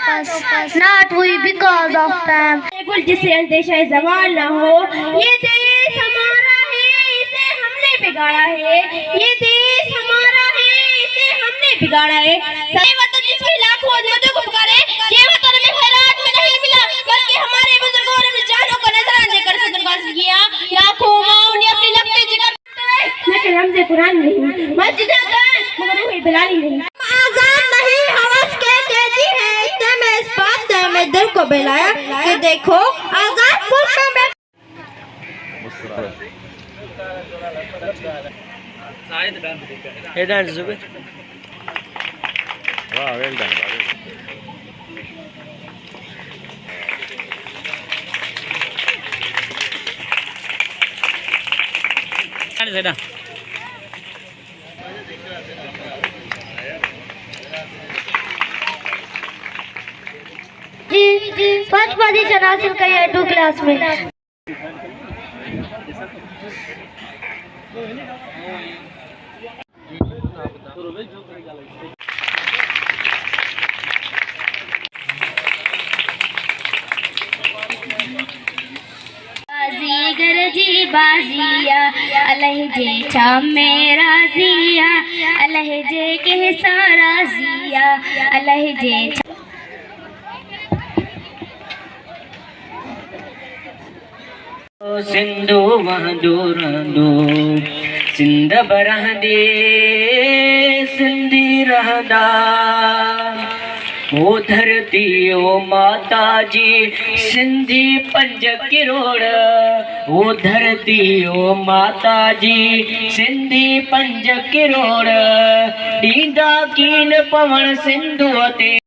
not we because of them. जिससे अंदेशा ज़वाल न हो, ये देश हमारा है, इसे हमने बिगाड़ा है। ये देश हमारा है, इसे हमने बिगाड़ा है। ये वतन जिसमें लाखों अजमतों को पुकारे, ये वतन में खैरात में नहीं मिला, बल्कि हमारे बुजुर्गों ने अपनी जानों को नजराना देकर सदरबाज किया। लाखों माओं ने अपनी लपटे जिगर लेकिन रमज़े कुरान नहीं, मस्जिद मगर रूह बिलाली नहीं। आजाद नहीं हवस के कहती है, इतने में इस बात से मैं दिल को बहलाया कि देखो आजाद मुल्क में Hey, dance, Zubir. Wow, well done. जी फर्स्ट पोजीशन हासिल करी है 2 क्लास में। बाजीगर जी बाजिया अलहजे छा मेरा जिया अलहजे के सारा जिया अलहजे सिंधु वहदूरंदो सिंध बरहदे सिंधी रहदा ओ धरती ओ माता जी सिंधी 5 करोड़ ओ धरती ओ माता जी सिंधी 5 करोड़ ॾींदा कीन पवण सिंधु ते।